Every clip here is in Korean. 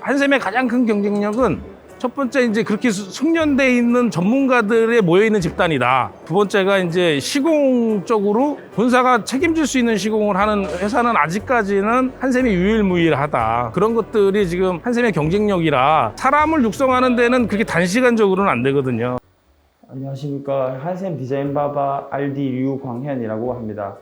한샘의 가장 큰 경쟁력은 첫 번째 이제 그렇게 숙련돼 있는 전문가들의 모여 있는 집단이다. 두 번째가 이제 시공적으로 본사가 책임질 수 있는 시공을 하는 회사는 아직까지는 한샘이 유일무이하다. 그런 것들이 지금 한샘의 경쟁력이라 사람을 육성하는 데는 그렇게 단시간적으로는 안 되거든요. 안녕하십니까. 한샘 디자인바바 RD 류광현이라고 합니다.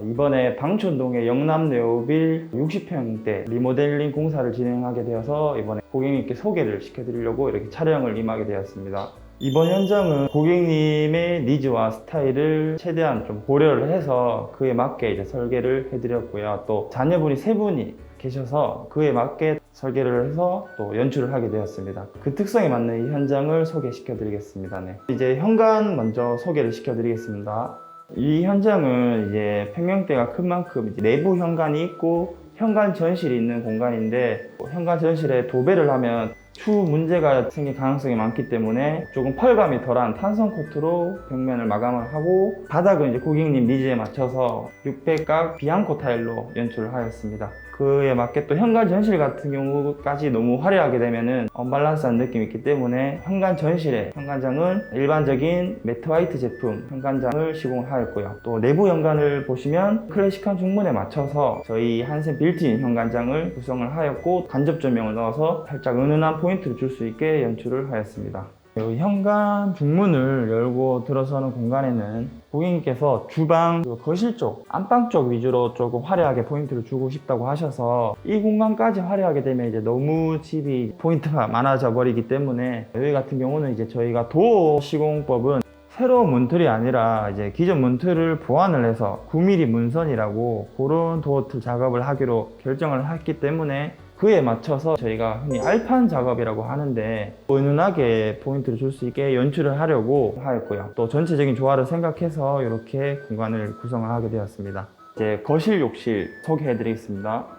이번에 방촌동의 영남네오빌 60평대 리모델링 공사를 진행하게 되어서 이번에 고객님께 소개를 시켜드리려고 이렇게 촬영을 임하게 되었습니다. 이번 현장은 고객님의 니즈와 스타일을 최대한 좀 고려를 해서 그에 맞게 이제 설계를 해드렸고요. 또 자녀분이 3분이 계셔서 그에 맞게 설계를 해서 또 연출을 하게 되었습니다. 그 특성에 맞는 이 현장을 소개시켜 드리겠습니다. 네. 이제 현관 먼저 소개를 시켜 드리겠습니다. 이 현장은 이제 평면대가 큰 만큼 이제 내부 현관이 있고 현관 전실이 있는 공간인데, 현관 전실에 도배를 하면 추후 문제가 생길 가능성이 많기 때문에 조금 펄감이 덜한 탄성 코트로 벽면을 마감을 하고, 바닥은 이제 고객님 니즈에 맞춰서 600각 비앙코 타일로 연출을 하였습니다. 그에 맞게 또 현관 전실 같은 경우까지 너무 화려하게 되면은 언밸런스한 느낌이 있기 때문에 현관 전실에 현관장은 일반적인 매트 화이트 제품 현관장을 시공을 하였고요. 또 내부 현관을 보시면 클래식한 중문에 맞춰서 저희 한샘 빌트인 현관장을 구성을 하였고, 간접 조명을 넣어서 살짝 은은한 포인트를 줄 수 있게 연출을 하였습니다. 여기 현관 중문을 열고 들어서는 공간에는 고객님께서 주방, 거실 쪽, 안방 쪽 위주로 조금 화려하게 포인트를 주고 싶다고 하셔서 이 공간까지 화려하게 되면 이제 너무 집이 포인트가 많아져 버리기 때문에, 여기 같은 경우는 이제 저희가 도어 시공법은 새로운 문틀이 아니라 이제 기존 문틀을 보완을 해서 9mm 문선이라고 그런 도어틀 작업을 하기로 결정을 했기 때문에, 그에 맞춰서 저희가 흔히 알판 작업이라고 하는데 은은하게 포인트를 줄 수 있게 연출을 하려고 하였고요. 또 전체적인 조화를 생각해서 이렇게 공간을 구성을 하게 되었습니다. 이제 거실 욕실 소개해 드리겠습니다.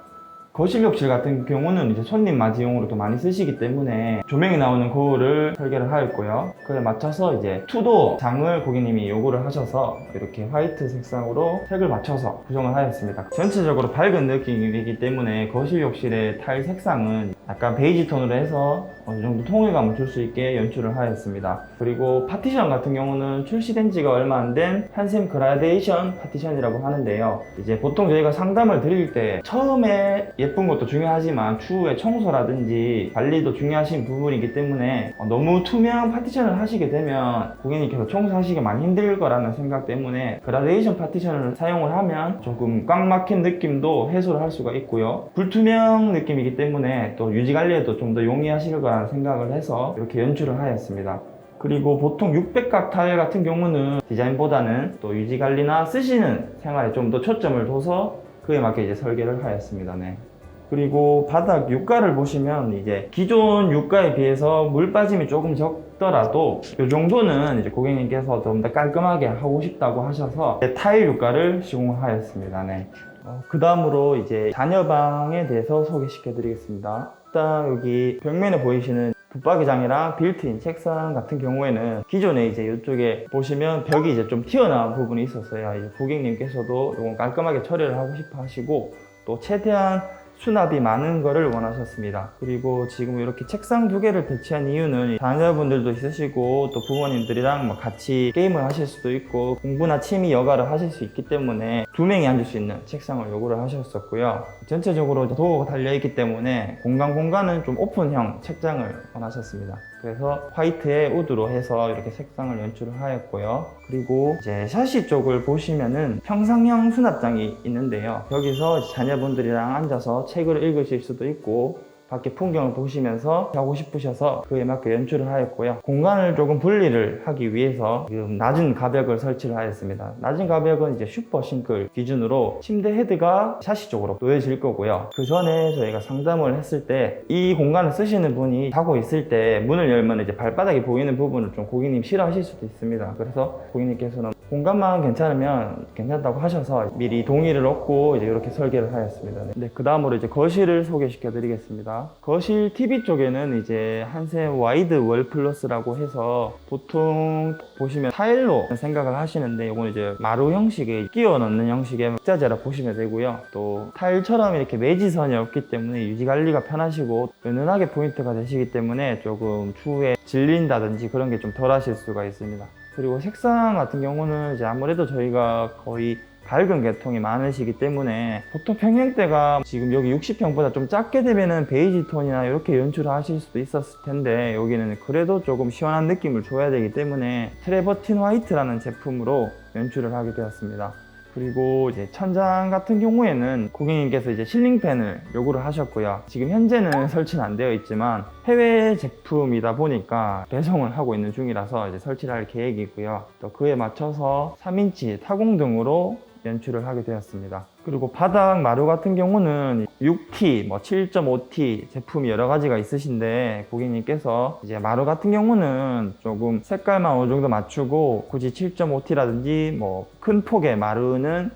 거실 욕실 같은 경우는 이제 손님 맞이용으로도 많이 쓰시기 때문에 조명이 나오는 거울을 설계를 하였고요. 그에 맞춰서 이제 투도어 장을 고객님이 요구를 하셔서 이렇게 화이트 색상으로 색을 맞춰서 구성을 하였습니다. 전체적으로 밝은 느낌이기 때문에 거실 욕실의 타일 색상은 약간 베이지 톤으로 해서 어느 정도 통일감을 줄 수 있게 연출을 하였습니다. 그리고 파티션 같은 경우는 출시된 지가 얼마 안 된 한샘 그라데이션 파티션이라고 하는데요. 이제 보통 저희가 상담을 드릴 때 처음에 예쁜 것도 중요하지만 추후에 청소라든지 관리도 중요하신 부분이기 때문에 너무 투명 파티션을 하시게 되면 고객님께서 청소하시기 많이 힘들 거라는 생각 때문에 그라데이션 파티션을 사용을 하면 조금 꽉 막힌 느낌도 해소를 할 수가 있고요. 불투명 느낌이기 때문에 또 유지관리에도 좀 더 용이하실 거라는 생각을 해서 이렇게 연출을 하였습니다. 그리고 보통 600각 타일 같은 경우는 디자인보다는 또 유지관리나 쓰시는 생활에 좀 더 초점을 둬서 그에 맞게 이제 설계를 하였습니다. 네. 그리고 바닥 유가를 보시면 이제 기존 유가에 비해서 물 빠짐이 조금 적더라도 이 정도는 이제 고객님께서 좀 더 깔끔하게 하고 싶다고 하셔서 타일 유가를 시공을 하였습니다. 네. 그 다음으로 이제 자녀방에 대해서 소개시켜 드리겠습니다. 일단 여기 벽면에 보이시는 붙박이장이랑 빌트인 책상 같은 경우에는 기존에 이제 이쪽에 보시면 벽이 이제 좀 튀어나온 부분이 있었어요. 이제 고객님께서도 이건 깔끔하게 처리를 하고 싶어 하시고, 또 최대한 수납이 많은 거를 원하셨습니다. 그리고 지금 이렇게 책상 2개를 배치한 이유는 자녀분들도 있으시고 또 부모님들이랑 뭐 같이 게임을 하실 수도 있고 공부나 취미 여가를 하실 수 있기 때문에 2명이 앉을 수 있는 책상을 요구를 하셨었고요. 전체적으로 도어가 달려있기 때문에 공간은 좀 오픈형 책장을 원하셨습니다. 그래서 화이트에 우드로 해서 이렇게 색상을 연출을 하였고요. 그리고 이제 샤시 쪽을 보시면은 평상형 수납장이 있는데요. 여기서 자녀분들이랑 앉아서 책을 읽으실 수도 있고 밖에 풍경을 보시면서 하고 싶으셔서 그에 맞게 연출을 하였고요. 공간을 조금 분리를 하기 위해서 낮은 가벽을 설치를 하였습니다. 낮은 가벽은 이제 슈퍼 싱글 기준으로 침대 헤드가 샤시 쪽으로 놓여질 거고요. 그 전에 저희가 상담을 했을 때 이 공간을 쓰시는 분이 자고 있을 때 문을 열면 이제 발바닥이 보이는 부분을 좀 고객님 싫어하실 수도 있습니다. 그래서 고객님께서는 공간만 괜찮으면 괜찮다고 하셔서 미리 동의를 얻고 이제 이렇게 설계를 하였습니다. 네, 그 다음으로 이제 거실을 소개시켜 드리겠습니다. 거실 TV 쪽에는 이제 한샘 와이드 월 플러스라고 해서 보통 보시면 타일로 생각을 하시는데 이거는 이제 마루 형식의 끼워 넣는 형식의 식자재라 보시면 되고요. 또 타일처럼 이렇게 매지선이 없기 때문에 유지 관리가 편하시고 은은하게 포인트가 되시기 때문에 조금 추후에 질린다든지 그런 게 좀 덜 하실 수가 있습니다. 그리고 색상 같은 경우는 이제 아무래도 저희가 거의 밝은 계통이 많으시기 때문에 보통 평형대가 지금 여기 60평보다 좀 작게 되면은 베이지 톤이나 이렇게 연출을 하실 수도 있었을 텐데 여기는 그래도 조금 시원한 느낌을 줘야 되기 때문에 트래버틴 화이트라는 제품으로 연출을 하게 되었습니다. 그리고 이제 천장 같은 경우에는 고객님께서 이제 실링팬을 요구를 하셨고요. 지금 현재는 설치는 안 되어 있지만 해외 제품이다 보니까 배송을 하고 있는 중이라서 이제 설치를 할 계획이고요. 또 그에 맞춰서 3인치 타공등으로 연출을 하게 되었습니다. 그리고 바닥 마루 같은 경우는 6T, 7.5T 제품이 여러 가지가 있으신데 고객님께서 이제 마루 같은 경우는 조금 색깔만 어느 정도 맞추고 굳이 7.5T라든지 큰 폭의 마루는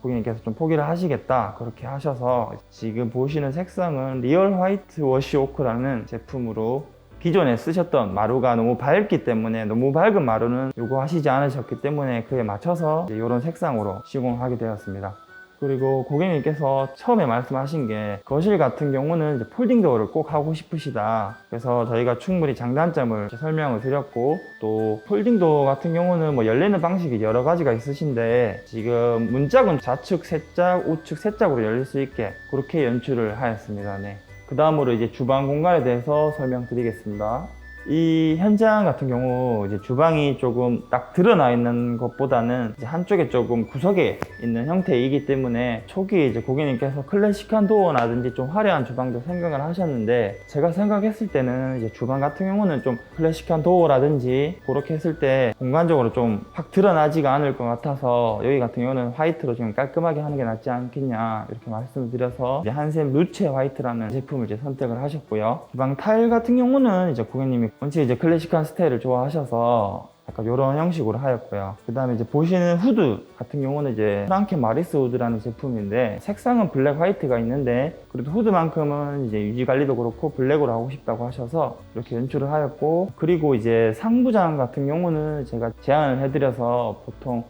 고객님께서 좀 포기를 하시겠다 그렇게 하셔서 지금 보시는 색상은 리얼 화이트 워시 오크라는 제품으로 기존에 쓰셨던 마루가 너무 밝기 때문에 너무 밝은 마루는 요구하시지 않으셨기 때문에 그에 맞춰서 이런 색상으로 시공하게 되었습니다. 그리고 고객님께서 처음에 말씀하신 게 거실 같은 경우는 이제 폴딩 도어를 꼭 하고 싶으시다. 그래서 저희가 충분히 장단점을 설명을 드렸고 또 폴딩 도어 같은 경우는 열리는 방식이 여러 가지가 있으신데 지금 문짝은 좌측 3짝, 우측 3짝으로 열릴 수 있게 그렇게 연출을 하였습니다. 네. 그 다음으로 이제 주방 공간에 대해서 설명드리겠습니다. 이 현장 같은 경우 이제 주방이 조금 딱 드러나 있는 것보다는 이제 한쪽에 조금 구석에 있는 형태이기 때문에 초기에 이제 고객님께서 클래식한 도어라든지 좀 화려한 주방도 생각을 하셨는데 제가 생각했을 때는 이제 주방 같은 경우는 좀 클래식한 도어라든지 그렇게 했을 때 공간적으로 좀 확 드러나지가 않을 것 같아서 여기 같은 경우는 화이트로 좀 깔끔하게 하는 게 낫지 않겠냐 이렇게 말씀을 드려서 이제 한샘 루체 화이트라는 제품을 이제 선택을 하셨고요. 주방 타일 같은 경우는 이제 고객님이 원체 이제 클래식한 스타일을 좋아하셔서 약간 이런 형식으로 하였고요. 그 다음에 이제 보시는 후드 같은 경우는 이제 프랑켄 마리스 후드라는 제품인데 색상은 블랙 화이트가 있는데 그래도 후드만큼은 이제 유지 관리도 그렇고 블랙으로 하고 싶다고 하셔서 이렇게 연출을 하였고 그리고 이제 상부장 같은 경우는 제가 제안을 해드려서 보통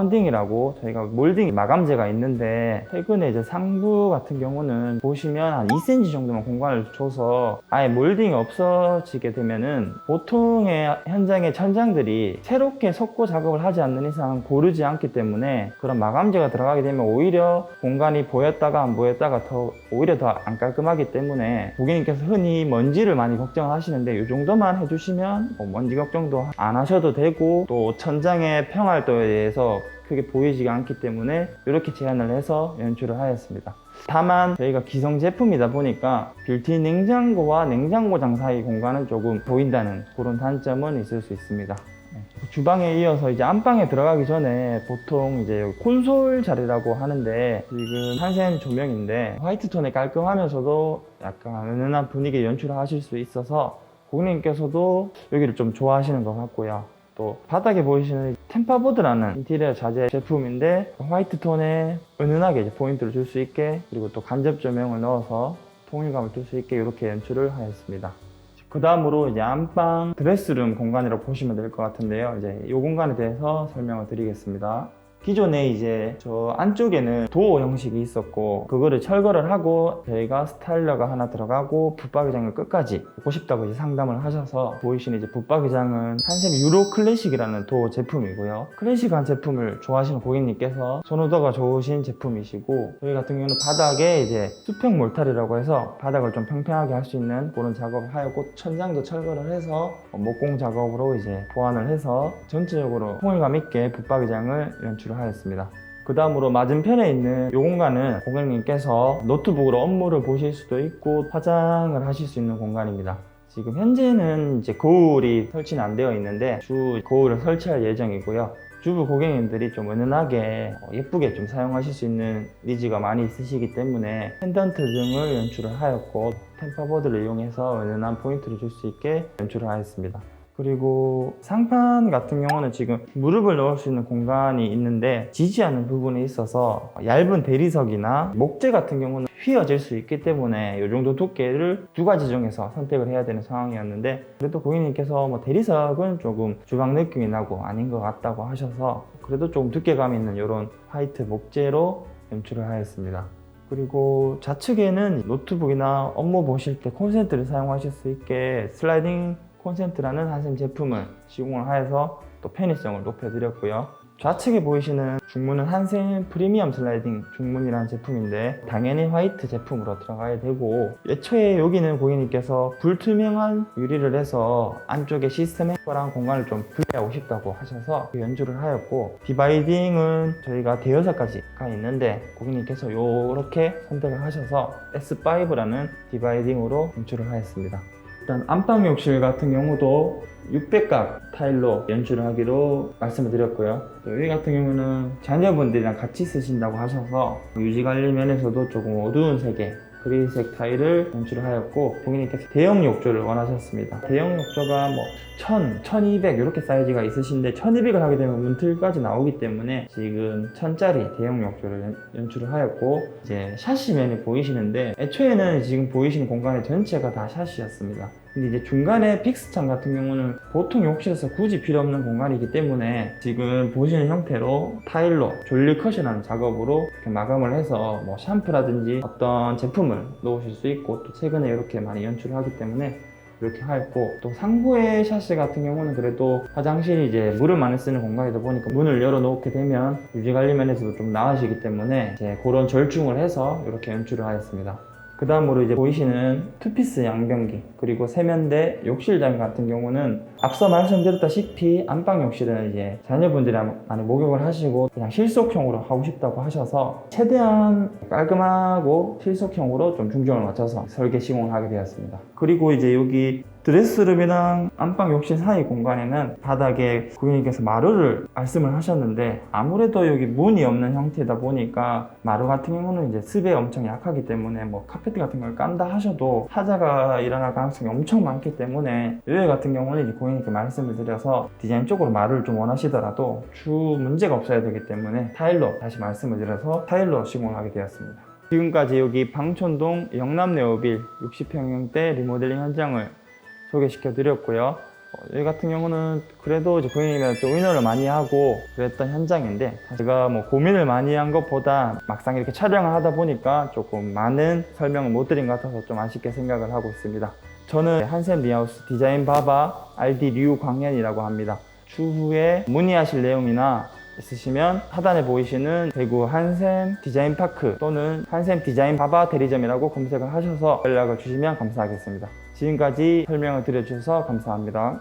서라운딩이라고 저희가 몰딩 마감재가 있는데 최근에 이제 상부 같은 경우는 보시면 한 2cm 정도만 공간을 줘서 아예 몰딩이 없어지게 되면은 보통의 현장의 천장들이 새롭게 석고 작업을 하지 않는 이상 고르지 않기 때문에 그런 마감재가 들어가게 되면 오히려 공간이 보였다가 안 보였다가 오히려 더 안 깔끔하기 때문에 고객님께서 흔히 먼지를 많이 걱정하시는데 이 정도만 해주시면 먼지 걱정도 안 하셔도 되고 또 천장의 평활도에 대해서 크게 보이지 않기 때문에 이렇게 제안을 해서 연출을 하였습니다. 다만 저희가 기성 제품이다 보니까 빌트인 냉장고와 냉장고장 사이 공간은 조금 보인다는 그런 단점은 있을 수 있습니다. 주방에 이어서 이제 안방에 들어가기 전에 보통 이제 콘솔 자리라고 하는데 지금 한샘 조명인데 화이트 톤에 깔끔하면서도 약간 은은한 분위기 연출을 하실 수 있어서 고객님께서도 여기를 좀 좋아하시는 것 같고요. 또 바닥에 보이시는 템파보드라는 인테리어 자재 제품인데 화이트 톤에 은은하게 이제 포인트를 줄 수 있게 그리고 또 간접 조명을 넣어서 통일감을 줄 수 있게 이렇게 연출을 하였습니다. 그 다음으로 이제 안방 드레스룸 공간이라고 보시면 될 것 같은데요. 이제 이 공간에 대해서 설명을 드리겠습니다. 기존에 이제 저 안쪽에는 도어 형식이 있었고 그거를 철거를 하고 저희가 스타일러가 하나 들어가고 붙박이장을 끝까지 보고 싶다고 이제 상담을 하셔서 보이시는 이제 붙박이장은 한샘 유로 클래식이라는 도어 제품이고요. 클래식한 제품을 좋아하시는 고객님께서 선호도가 좋으신 제품이시고 저희 같은 경우는 바닥에 이제 수평 몰탈이라고 해서 바닥을 좀 평평하게 할 수 있는 그런 작업을 하였고 천장도 철거를 해서 목공 작업으로 이제 보완을 해서 전체적으로 통일감 있게 붙박이장을 연출을 하였습니다. 그 다음으로 맞은편에 있는 이 공간은 고객님께서 노트북으로 업무를 보실 수도 있고 화장을 하실 수 있는 공간입니다. 지금 현재는 이제 거울이 설치는 안 되어 있는데 주 거울을 설치할 예정이고요. 주부 고객님들이 좀 은은하게 예쁘게 좀 사용하실 수 있는 니즈가 많이 있으시기 때문에 펜던트 등을 연출을 하였고 템퍼보드를 이용해서 은은한 포인트를 줄 수 있게 연출을 하였습니다. 그리고 상판 같은 경우는 지금 무릎을 넣을 수 있는 공간이 있는데 지지하는 부분에 있어서 얇은 대리석이나 목재 같은 경우는 휘어질 수 있기 때문에 이 정도 두께를 두 가지 중에서 선택을 해야 되는 상황이었는데, 그래도 고객님께서 뭐 대리석은 조금 주방 느낌이 나고 아닌 것 같다고 하셔서 그래도 조금 두께감 있는 이런 화이트 목재로 연출을 하였습니다. 그리고 좌측에는 노트북이나 업무 보실 때 콘센트를 사용하실 수 있게 슬라이딩 콘센트라는 한샘 제품을 시공을 하여서 또 편의성을 높여드렸고요. 좌측에 보이시는 중문은 한샘 프리미엄 슬라이딩 중문이라는 제품인데 당연히 화이트 제품으로 들어가야 되고, 애초에 여기는 고객님께서 불투명한 유리를 해서 안쪽에 시스템 해커랑 공간을 좀 분리하고 싶다고 하셔서 연주를 하였고, 디바이딩은 저희가 대여섯 가지가 있는데 고객님께서 이렇게 선택을 하셔서 S5라는 디바이딩으로 연출을 하였습니다. 일단 안방 욕실 같은 경우도 600각 타일로 연출을 하기로 말씀을 드렸고요. 여기 같은 경우는 자녀분들이랑 같이 쓰신다고 하셔서 유지관리 면에서도 조금 어두운 색의 그레이색 타일을 연출을 하였고, 고객님께서 대형 욕조를 원하셨습니다. 대형 욕조가 뭐 1000, 1200 이렇게 사이즈가 있으신데 1200을 하게 되면 문틀까지 나오기 때문에 지금 1000짜리 대형 욕조를 연출을 하였고, 이제 샤시면이 보이시는데 애초에는 지금 보이시는 공간의 전체가 다 샤시였습니다. 근데 이제 중간에 픽스창 같은 경우는 보통 욕실에서 굳이 필요 없는 공간이기 때문에 지금 보시는 형태로 타일로 졸리 컷이라는 작업으로 이렇게 마감을 해서 뭐 샴푸라든지 어떤 제품을 넣으실 수 있고, 또 최근에 이렇게 많이 연출을 하기 때문에 이렇게 하였고, 또 상부의 샤시 같은 경우는 그래도 화장실이 이제 물을 많이 쓰는 공간이다 보니까 문을 열어 놓게 되면 유지관리 면에서도 좀 나아지기 때문에 이제 그런 절충을 해서 이렇게 연출을 하였습니다. 그 다음으로 이제 보이시는 투피스 양변기 그리고 세면대 욕실장 같은 경우는 앞서 말씀드렸다시피 안방 욕실은 이제 자녀분들이 많이 목욕을 하시고 그냥 실속형으로 하고 싶다고 하셔서 최대한 깔끔하고 실속형으로 좀 중점을 맞춰서 설계 시공을 하게 되었습니다. 그리고 이제 여기 드레스룸이랑 안방 욕실 사이 공간에는 바닥에 고객님께서 마루를 말씀을 하셨는데, 아무래도 여기 문이 없는 형태다 보니까 마루 같은 경우는 이제 습에 엄청 약하기 때문에 뭐 카페트 같은 걸 깐다 하셔도 하자가 일어날 가능성이 엄청 많기 때문에 여기 같은 경우는 이제 고객님께 말씀을 드려서 디자인 쪽으로 마루를 좀 원하시더라도 주 문제가 없어야 되기 때문에 타일로 다시 말씀을 드려서 타일로 시공을 하게 되었습니다. 지금까지 여기 방촌동 영남네오빌 60평형대 리모델링 현장을 소개시켜 드렸고요. 여기 같은 경우는 그래도 이제 고객님이랑 좀 의논을 많이 하고 그랬던 현장인데, 제가 뭐 고민을 많이 한 것보다 막상 이렇게 촬영을 하다 보니까 조금 많은 설명을 못 드린 것 같아서 좀 아쉽게 생각을 하고 있습니다. 저는 한샘 리하우스 디자인 바바 RD 류광현이라고 합니다. 추후에 문의하실 내용이나 있으시면 하단에 보이시는 대구 한샘 디자인 파크 또는 한샘 디자인 바바 대리점이라고 검색을 하셔서 연락을 주시면 감사하겠습니다. 지금까지 설명을 드려주셔서 감사합니다.